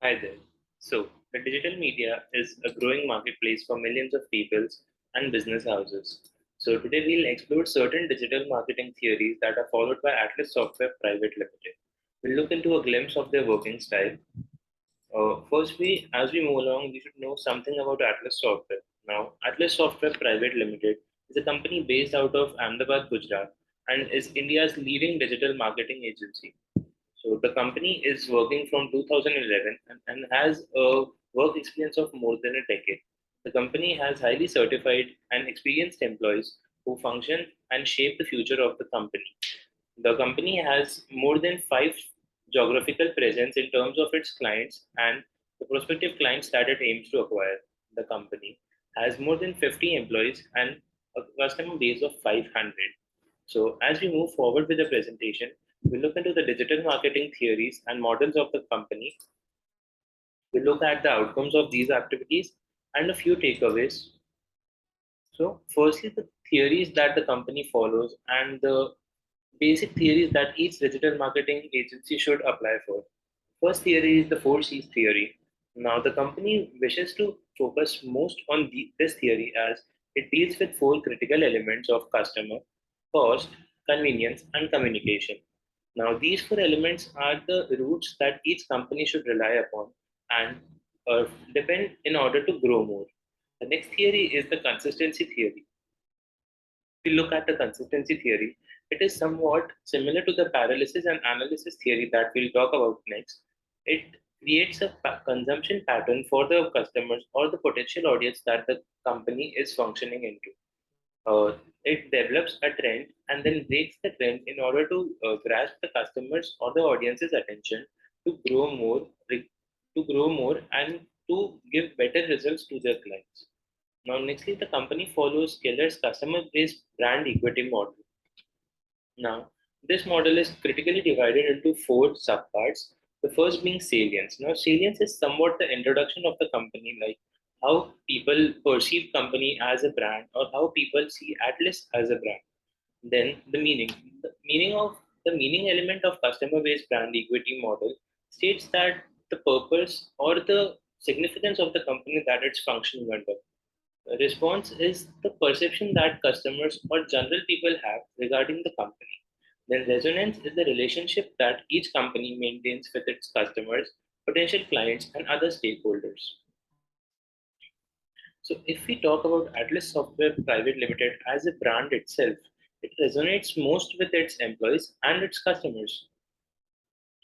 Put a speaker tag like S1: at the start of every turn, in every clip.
S1: Hi there. So, the digital media is a growing marketplace for millions of people and business houses. So, today we'll explore certain digital marketing theories that are followed by Atlas SoftWeb Private Limited. We'll look into a glimpse of their working style. Firstly, as we move along, we should know something about Atlas SoftWeb. Now, Atlas SoftWeb Private Limited is a company based out of Ahmedabad, Gujarat, and is India's leading digital marketing agency. So the company is working from 2011 and has a work experience of more than a decade. The company has highly certified and experienced employees who function and shape the future of the company. The company has more than five geographical presence in terms of its clients and the prospective clients that it aims to acquire. The company has more than 50 employees and a customer base of 500. So as we move forward with the presentation, we look into the digital marketing theories and models of the company. We look at the outcomes of these activities and a few takeaways. So firstly, the theories that the company follows and the basic theories that each digital marketing agency should apply for. First theory is the 4Cs theory. Now, the company wishes to focus most on this theory as it deals with four critical elements of customer, cost, convenience, and communication. Now, these four elements are the roots that each company should rely upon and depend in order to grow more. The next theory is the consistency theory. If we look at the consistency theory, it is somewhat similar to the paralysis and analysis theory that we'll talk about next. It creates a consumption pattern for the customers or the potential audience that the company is functioning into. It develops a trend and then breaks the trend in order to grasp the customers or the audience's attention to grow more, and to give better results to their clients. Now, nextly, the company follows Keller's customer-based brand equity model. Now, this model is critically divided into four subparts. The first being salience. Now, salience is somewhat the introduction of the company, like how people perceive company as a brand or how people see Atlas as a brand. Then the meaning. The meaning element of customer-based brand equity model states that the purpose or the significance of the company that it's functioning under. Response is the perception that customers or general people have regarding the company. Then resonance is the relationship that each company maintains with its customers, potential clients, and other stakeholders. So if we talk about Atlas Software Private Limited as a brand itself, it resonates most with its employees and its customers.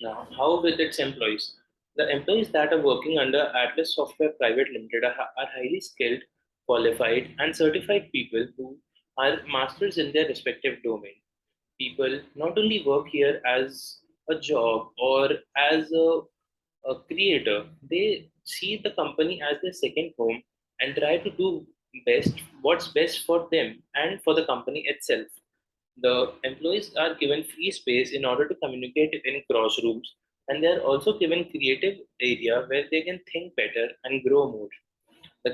S1: Now, how with its employees? The employees that are working under Atlas Software Private Limited are highly skilled, qualified, and certified people who are masters in their respective domain. People not only work here as a job or as a creator, they see the company as their second home and try to do what's best for them and for the company itself. The employees are given free space in order to communicate in crossrooms, and they are also given creative area where they can think better and grow more. The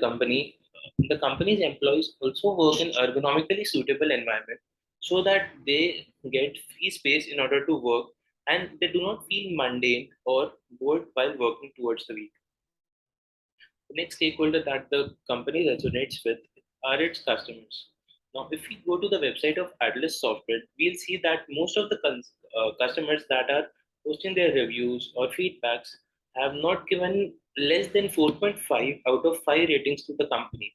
S1: company's employees also work in ergonomically suitable environment so that they get free space in order to work and they do not feel mundane or bored while working towards the week. The next stakeholder that the company resonates with are its customers. Now, if we go to the website of Atlas Software, we'll see that most of the customers that are posting their reviews or feedbacks have not given less than 4.5 out of 5 ratings to the company,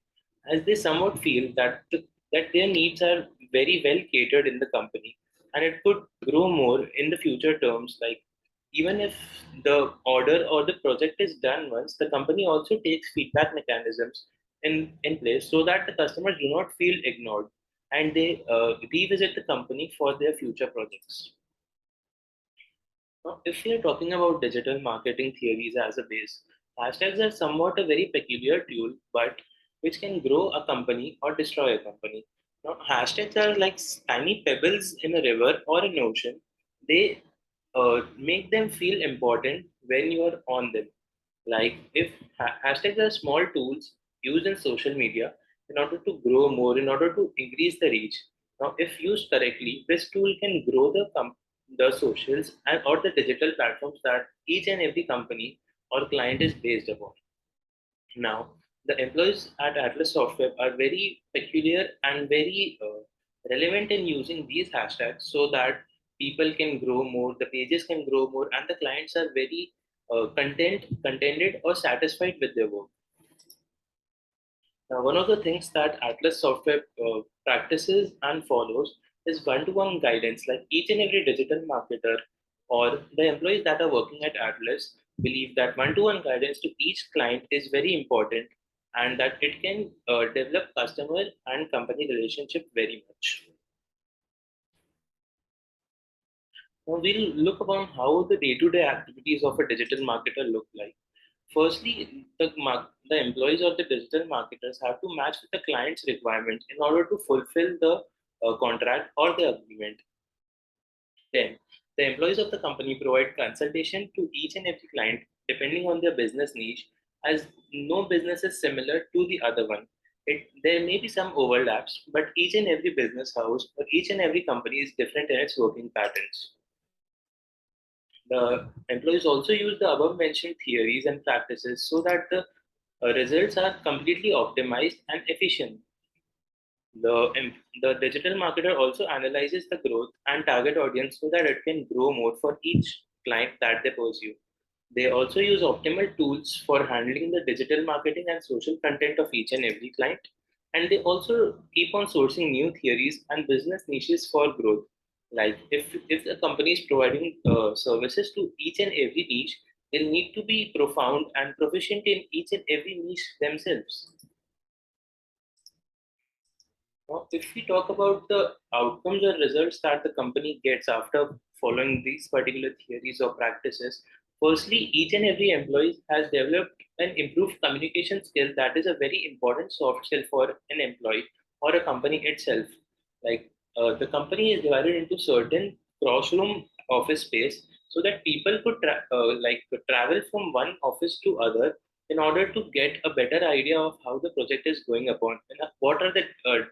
S1: as they somewhat feel that their needs are very well catered in the company and it could grow more in the future terms, like even if the order or the project is done once, the company also takes feedback mechanisms in place so that the customers do not feel ignored and they revisit the company for their future projects. Now, if we are talking about digital marketing theories as a base, hashtags are somewhat a very peculiar tool, but which can grow a company or destroy a company. Now, hashtags are like tiny pebbles in a river or an ocean. They make them feel important when you are on them. Like if hashtags are small tools used in social media in order to grow more, in order to increase the reach. Now, if used correctly, this tool can grow the socials and or the digital platforms that each and every company or client is based upon. Now, the employees at Atlas SoftWeb are very peculiar and very relevant in using these hashtags so that people can grow more, the pages can grow more, and the clients are very contented or satisfied with their work. Now, one of the things that Atlas SoftWeb practices and follows is one-to-one guidance. Like each and every digital marketer or the employees that are working at Atlas believe that one-to-one guidance to each client is very important and that it can develop customer and company relationship very much. Now we'll look upon how the day-to-day activities of a digital marketer look like. Firstly, the employees or the digital marketers have to match with the client's requirements in order to fulfill the contract or the agreement. Then, the employees of the company provide consultation to each and every client depending on their business niche, as no business is similar to the other one. There may be some overlaps, but each and every business house or each and every company is different in its working patterns. The employees also use the above mentioned theories and practices so that the results are completely optimized and efficient. The digital marketer also analyzes the growth and target audience so that it can grow more for each client that they pursue. They also use optimal tools for handling the digital marketing and social content of each and every client. And they also keep on sourcing new theories and business niches for growth. Like if the company is providing services to each and every niche, they need to be profound and proficient in each and every niche themselves. Now, if we talk about the outcomes or results that the company gets after following these particular theories or practices, firstly, each and every employee has developed an improved communication skill that is a very important soft skill for an employee or a company itself. Like the company is divided into certain cross-room office space so that people could travel from one office to other in order to get a better idea of how the project is going upon and what are the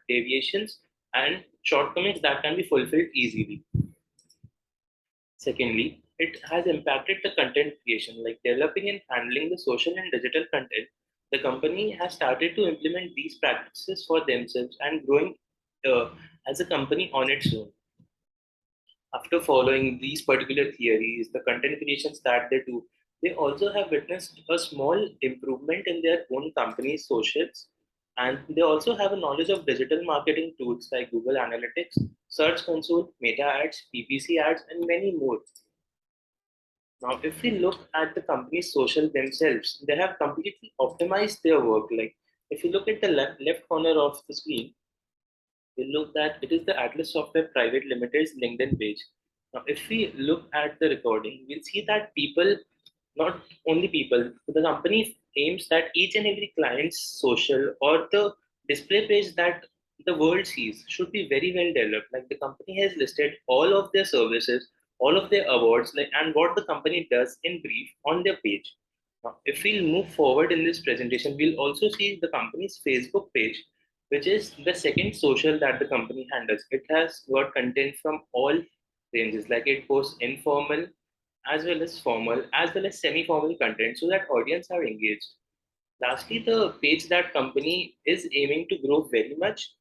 S1: deviations and shortcomings that can be fulfilled easily. Secondly, it has impacted the content creation, like developing and handling the social and digital content. The company has started to implement these practices for themselves and growing as a company on its own. After following these particular theories, the content creations that they do, they also have witnessed a small improvement in their own company's socials. And they also have a knowledge of digital marketing tools like Google Analytics, Search Console, Meta Ads, PPC ads, and many more. Now, if we look at the company's social themselves, they have completely optimized their work. Like if you look at the left corner of the screen, we'll look that it is the Atlas SoftWeb Private Limited's LinkedIn page. Now, if we look at the recording, we'll see that people, not only people, the company aims that each and every client's social or the display page that the world sees should be very well developed. Like the company has listed all of their services, all of their awards, like and what the company does in brief on their page. Now, if we'll move forward in this presentation, we'll also see the company's Facebook page, which is the second social that the company handles. It has got content from all ranges, like it posts informal as well as formal as well as semi-formal content so that audience are engaged. Lastly, the page that company is aiming to grow very much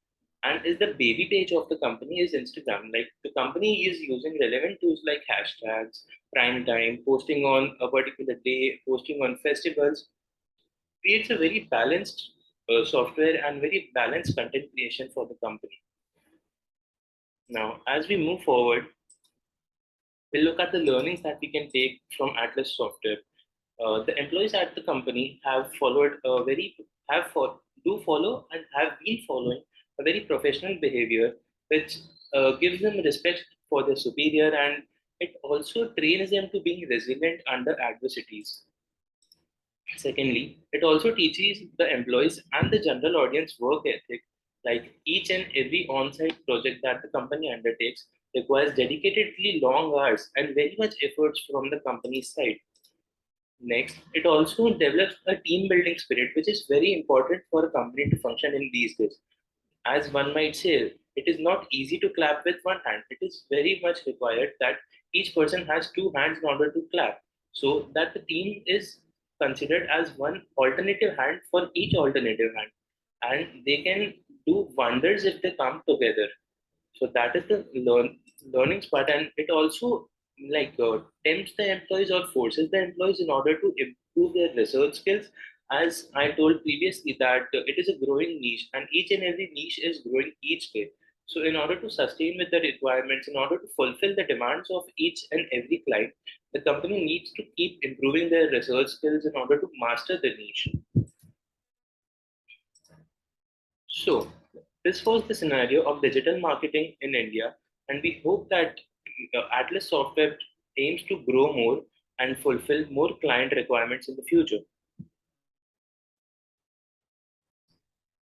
S1: and is the baby page of the company is Instagram. Like the company is using relevant tools like hashtags, prime time, posting on a particular day, posting on festivals, creates a very balanced software and very balanced content creation for the company. Now, as we move forward, we'll look at the learnings that we can take from Atlas Software. The employees at the company have followed a very have for, do follow and have been following a very professional behavior, which gives them respect for their superior and it also trains them to be resilient under adversities. Secondly, it also teaches the employees and the general audience work ethic. Like each and every on-site project that the company undertakes requires dedicatedly long hours and very much efforts from the company's side. Next, it also develops a team building spirit, which is very important for a company to function in these days. As one might say, it is not easy to clap with one hand. It is very much required that each person has two hands in order to clap, so that the team is considered as one alternative hand for each alternative hand, and they can do wonders if they come together. So that is the learnings part, and it also tempts the employees or forces the employees in order to improve their research skills. As I told previously, that it is a growing niche, and each and every niche is growing each day. So, in order to sustain with the requirements, in order to fulfill the demands of each and every client, the company needs to keep improving their research skills in order to master the niche. So, this was the scenario of digital marketing in India, and we hope that Atlas SoftWeb aims to grow more and fulfill more client requirements in the future.